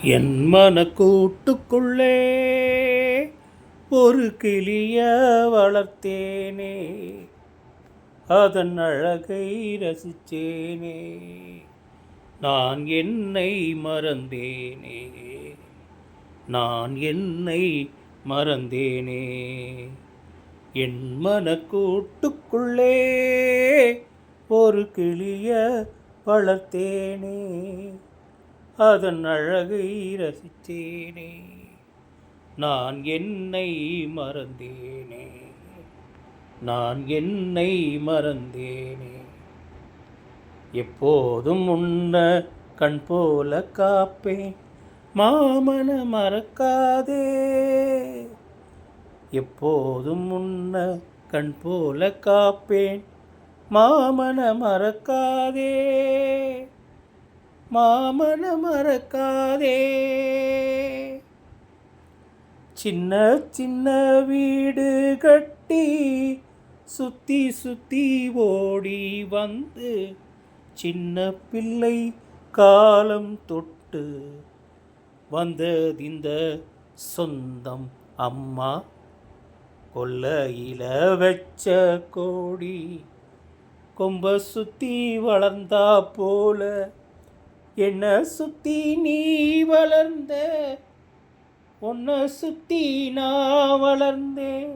என் மனக்கூட்டுக்குள்ளே ஒரு கிளிய வளர்த்தேனே, அதன் அழகை ரசிச்சேனே, நான் என்னை மறந்தேனே, நான் என்னை மறந்தேனே. என் மனக்கூட்டுக்குள்ளே ஒரு கிளிய வளர்த்தேனே, அதன் அழகை ரசித்தேனே, நான் என்னை மறந்தேனே, நான் என்னை மறந்தேனே. எப்போதும் உன்ன கண் போல காப்பேன், மாமன மறக்காதே. எப்போதும் உன்ன கண் போல காப்பேன், மாமன மறக்காதே, மாமன மறக்காதே. சின்ன சின்ன வீடு கட்டி சுத்தி சுத்தி ஓடி வந்து, சின்ன பிள்ளை காலம் தொட்டு வந்ததிந்த சொந்தம் அம்மா. கொல்லையில வச்ச கோடி கொம்ப சுத்தி வளர்ந்தா போல, என்ன சுத்தி நீ வளர்ந்த, உன்னை சுத்தி நான் வளர்ந்தேன்.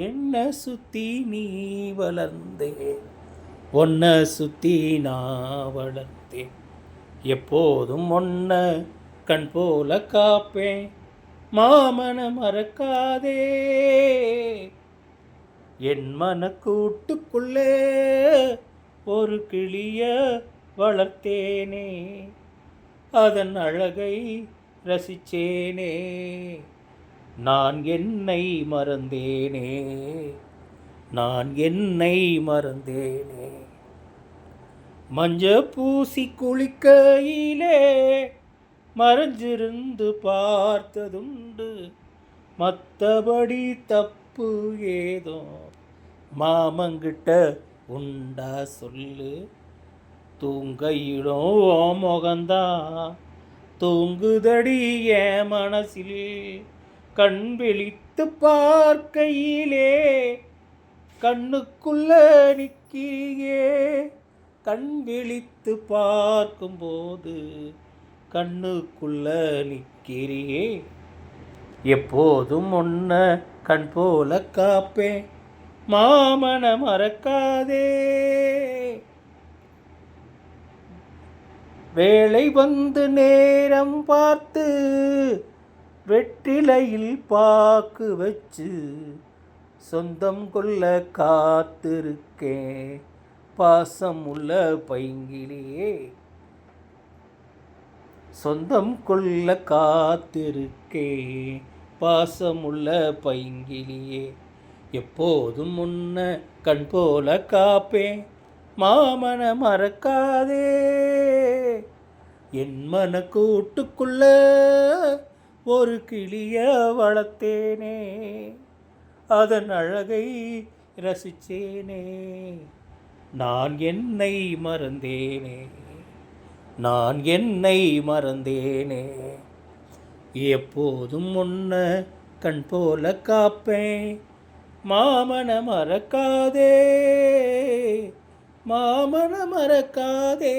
என்ன சுத்தி நீ வளர்ந்தேன், உன்னை சுத்தி நான் வளர்ந்தேன். எப்போதும் ஒன்ன கண் போல காப்பேன், மாமன மறக்காதே. என் மனக்கூட்டுக்குள்ளே ஒரு கிளிய வளர்த்தேனே, அதன் அழகை ரசிச்சேனே, நான் என்னை மறந்தேனே, நான் என்னை மறந்தேனே. மஞ்ச பூசி குளிக்கையிலே மறைஞ்சிருந்து பார்த்ததுண்டு, மற்றபடி தப்பு ஏதோ மாமங்கிட்ட உண்டா சொல்லு. தூங்கையிடும் முகந்தான் தூங்குதடி என் மனசில், கண் விழித்து பார்க்கையிலே கண்ணுக்குள்ள நிற்கியே. கண் விழித்து பார்க்கும்போது கண்ணுக்குள்ள நிற்கிறியே. எப்போதும் ஒன்ன கண் போல காப்பேன், மாமன மறக்காதே. வேளை வந்து நேரம் பார்த்து வெற்றிலையில் பாக்கு வச்சு சொந்தம் கொள்ள காத்திருக்கேன், பாசம் உள்ள பைங்கிலியே. சொந்தம் கொள்ள காத்திருக்கேன், பாசமுள்ள பைங்கிலியே. எப்போதும் உன்ன கண் போல காப்பேன், மாமன மறக்காதே. என் மனக்கூட்டுக்குள்ள ஒரு கிளிய வளர்த்தேனே, அதன் அழகை ரசிச்சேனே, நான் என்னை மறந்தேனே, நான் என்னை மறந்தேனே. எப்போதும் உன்ன கண் போல காப்பேன், மாமன மறக்காதே, மாமன மறக்காதே.